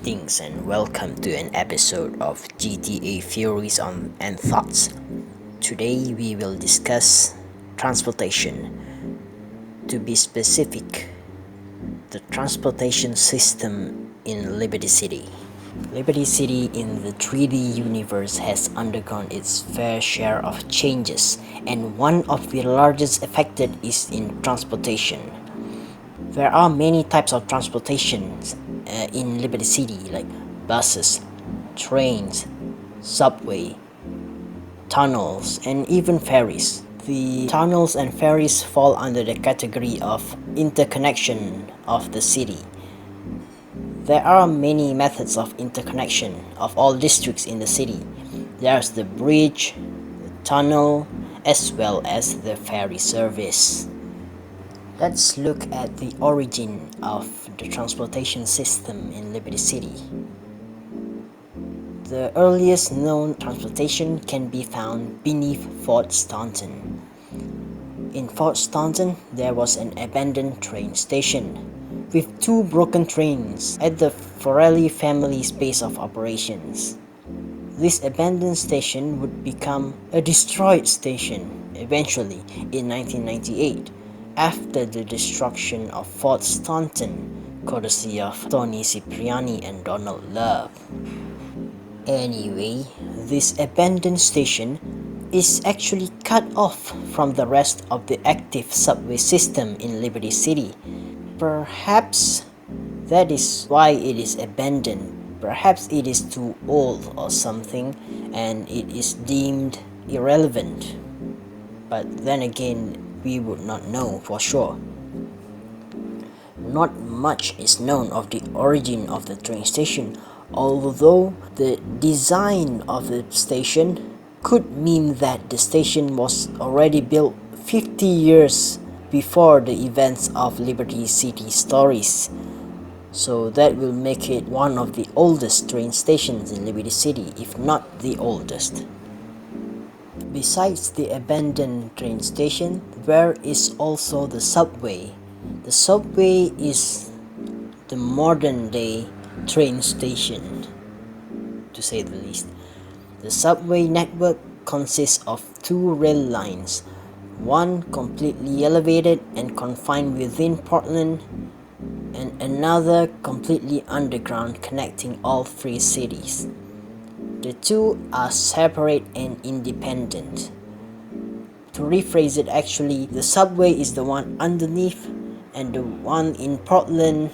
Greetings and welcome to an episode of GTA Theories and Thoughts. Today we will discuss transportation. To be specific, the transportation system in Liberty City. Liberty City in the 3D universe has undergone its fair share of changes, and one of the largest affected is in transportation. There are many types of transportation in Liberty City, like buses, trains, subway, tunnels, and even ferries. The tunnels and ferries fall under the category of interconnection of the city. There are many methods of interconnection of all districts in the city. There's the bridge, the tunnel, as well as the ferry service. Let's look at the origin of the transportation system in Liberty City. The earliest known transportation can be found beneath Fort Staunton. In Fort Staunton, there was an abandoned train station with two broken trains at the Ferry family's base of operations. This abandoned station would become a destroyed station eventually in 1998 after the destruction of Fort Staunton, courtesy of Tony Cipriani and Donald Love. Anyway, this abandoned station is actually cut off from the rest of the active subway system in Liberty City. Perhaps that is why it is abandoned. Perhaps it is too old or something and it is deemed irrelevant. But then again, we would not know for sure. Not much is known of the origin of the train station, although the design of the station could mean that the station was already built 50 years before the events of Liberty City stories. So that will make it one of the oldest train stations in Liberty City, if not the oldest. Besides the abandoned train station, there is also the subway. The subway is the modern day train station, to say the least. The subway network consists of two rail lines, one completely elevated and confined within Portland, and another completely underground connecting all three cities. The two are separate and independent. To rephrase it, actually, the subway is the one underneath, and the one in Portland,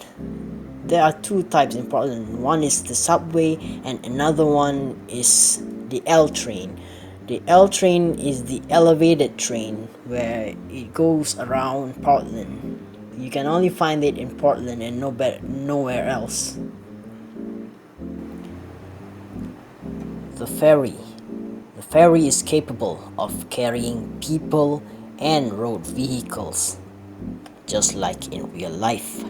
there are two types in Portland. One is the subway and another one is the L train. The L train is the elevated train where it goes around Portland. You can only find it in Portland and nowhere else. The ferry. The ferry is capable of carrying people and road vehicles, just like in real life.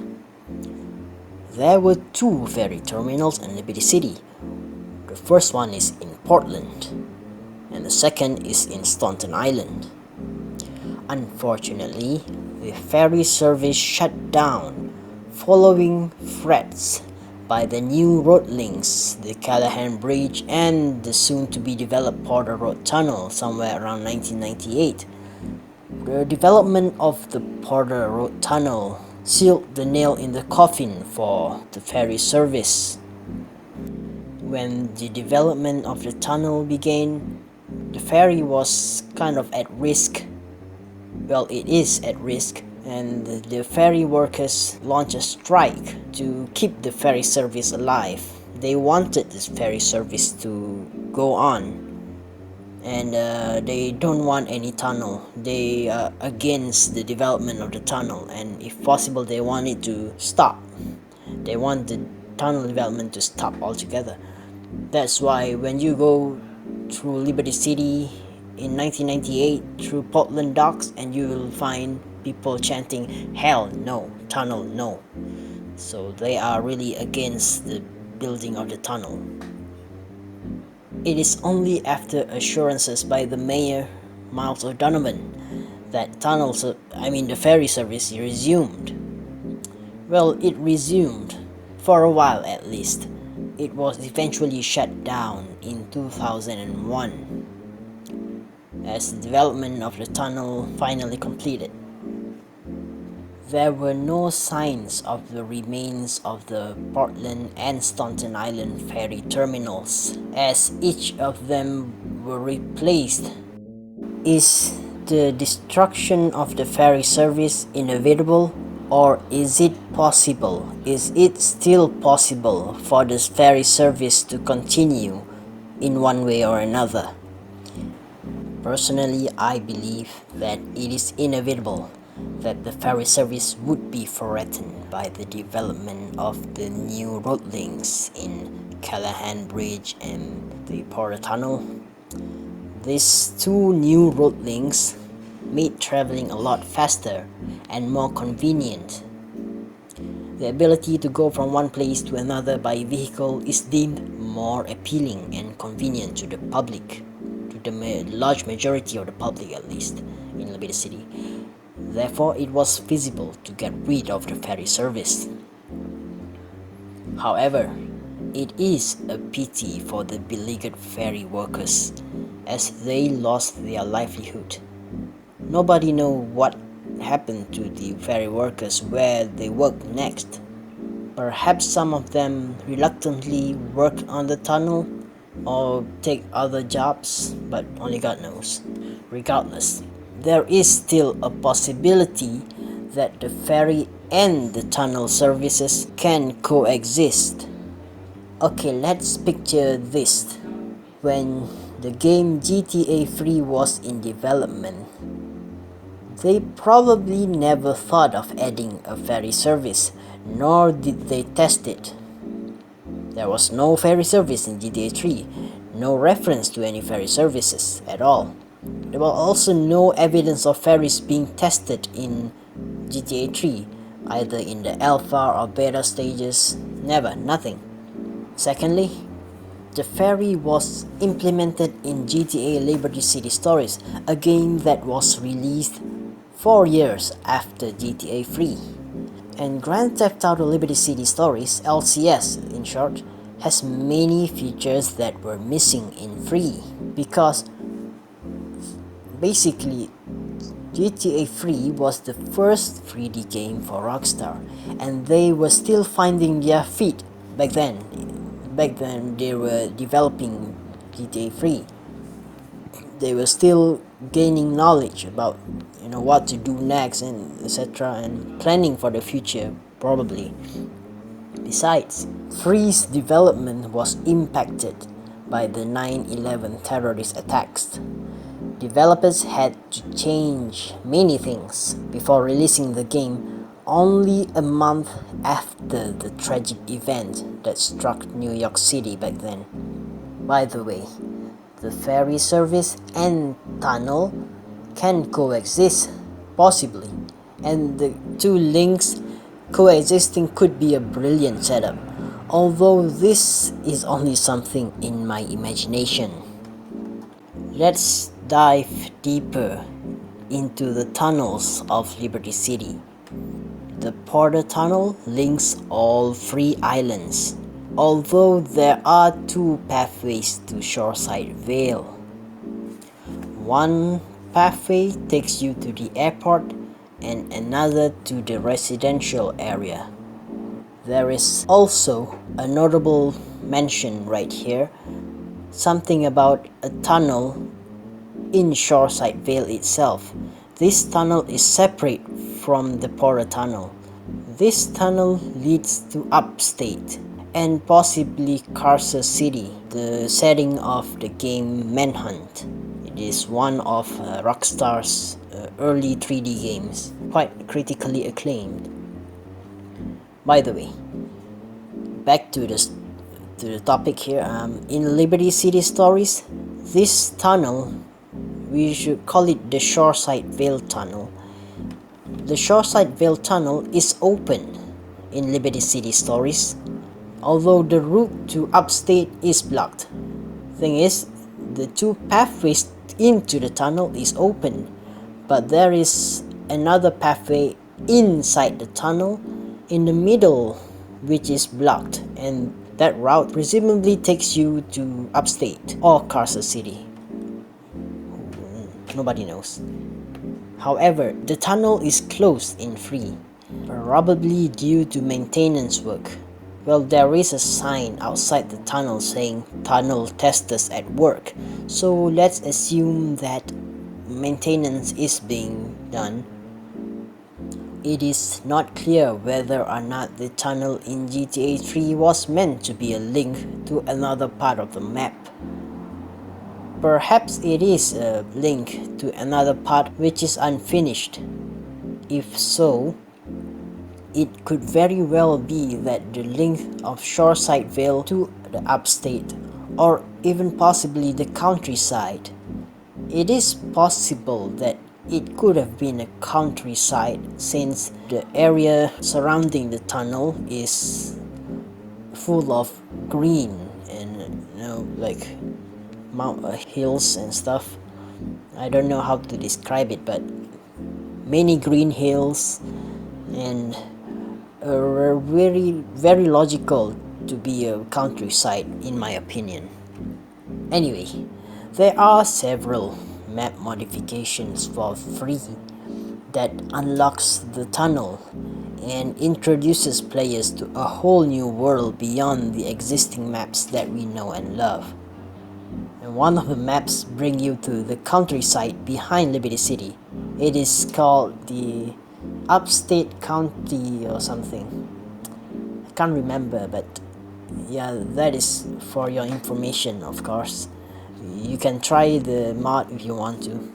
There were two ferry terminals in Liberty City. The first one is in Portland, and the second is in Staunton Island. Unfortunately, the ferry service shut down following threats by the new road links, the Callahan Bridge and the soon-to-be-developed Porter Road Tunnel somewhere around 1998. The development of the Porter Road Tunnel sealed the nail in the coffin for the ferry service. When the development of the tunnel began, the ferry was kind of at risk. Well, it is at risk, and the ferry workers launched a strike to keep the ferry service alive. They wanted this ferry service to go on, and they don't want any tunnel. They are against the development of the tunnel, and if possible they want it to stop. They want the tunnel development to stop altogether. That's why when you go through Liberty City in 1998 through Portland docks, and you will find people chanting, "Hell no, tunnel no." So they are really against the building of the tunnel. It is only after assurances by the mayor, Miles O'Donovan, that the ferry service resumed. Well, it resumed, for a while at least. it was eventually shut down in 2001 as the development of the tunnel finally completed. There were no signs of the remains of the Portland and Staunton Island ferry terminals, as each of them were replaced. Is the destruction of the ferry service inevitable, or is it possible? Is it still possible for this ferry service to continue in one way or another? Personally, I believe that it is inevitable that the ferry service would be threatened by the development of the new road links in Callahan Bridge and the Porter Tunnel. These two new road links made traveling a lot faster and more convenient. The ability to go from one place to another by vehicle is deemed more appealing and convenient to the public, to the large majority of the public at least, in Liberty City. Therefore, it was feasible to get rid of the ferry service. However, it is a pity for the beleaguered ferry workers, as they lost their livelihood. Nobody knows what happened to the ferry workers, where they work next. Perhaps some of them reluctantly work on the tunnel or take other jobs, but only God knows. Regardless, there is still a possibility that the ferry and the tunnel services can coexist. Okay, let's picture this. When the game GTA 3 was in development, they probably never thought of adding a ferry service, nor did they test it. There was no ferry service in GTA 3, no reference to any ferry services at all. There was also no evidence of ferries being tested in GTA 3, either in the alpha or beta stages. Never, nothing. Secondly, the ferry was implemented in GTA Liberty City Stories, a game that was released 4 years after GTA 3. And Grand Theft Auto Liberty City Stories, LCS in short, has many features that were missing in 3, because basically GTA 3 was the first 3D game for Rockstar, and they were still finding their feet back then. Back then they were developing GTA 3. They were still gaining knowledge about what to do next, and etc., and planning for the future probably. Besides, 3's development was impacted by the 9/11 terrorist attacks. Developers had to change many things before releasing the game only a month after the tragic event that struck New York City back then. By the way, the ferry service and tunnel can coexist, possibly, and the two links coexisting could be a brilliant setup, although this is only something in my imagination. Let's dive deeper into the tunnels of Liberty City. The Porter Tunnel links all 3 islands, although there are 2 pathways to Shoreside Vale. One pathway takes you to the airport and another to the residential area. There is also a notable mention right here, something about a tunnel in Shoreside Vale itself. This tunnel is separate from the Porter Tunnel. This tunnel leads to upstate and possibly Carcer City, the setting of the game Manhunt. It is one of Rockstar's early 3D games, quite critically acclaimed. By the way, back to the topic here. In Liberty City Stories, this tunnel, we should call it the Shoreside Vale Tunnel. The Shoreside Vale Tunnel is open in Liberty City Stories, although the route to upstate is blocked. Thing is, the 2 pathways into the tunnel is open, but there is another pathway inside the tunnel in the middle which is blocked, and That route presumably takes you to upstate or Carson City. Nobody knows. However, the tunnel is closed in free, probably due to maintenance work. Well, there is a sign outside the tunnel saying tunnel testers at work, so let's assume that maintenance is being done. It is not clear whether or not the tunnel in GTA 3 was meant to be a link to another part of the map. Perhaps it is a link to another part which is unfinished. If so, it could very well be that the link of Shoreside Vale to the upstate, or even possibly the countryside. It is possible that it could have been a countryside since the area surrounding the tunnel is full of green and like hills and stuff. I don't know how to describe it, but many green hills and very logical to be a countryside in my opinion. Anyway, there are several map modifications for free that unlocks the tunnel and introduces players to a whole new world beyond the existing maps that we know and love. And one of the maps bring you to the countryside behind Liberty City. It is called the Upstate County or something. I can't remember, but yeah, that is for your information, of course. You can try the mod if you want to.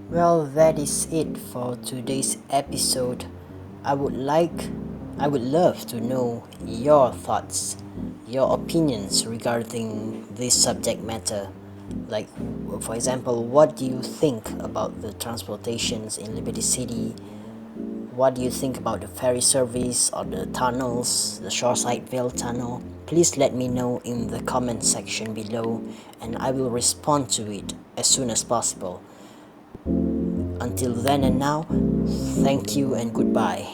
Well, that is it for today's episode. I would love to know your thoughts, your opinions regarding this subject matter. Like, for example, what do you think about the transportations in Liberty City? What do you think about the ferry service or the tunnels, the Shoreside Vale tunnel? Please let me know in the comment section below and I will respond to it as soon as possible. Until then and now, thank you and goodbye.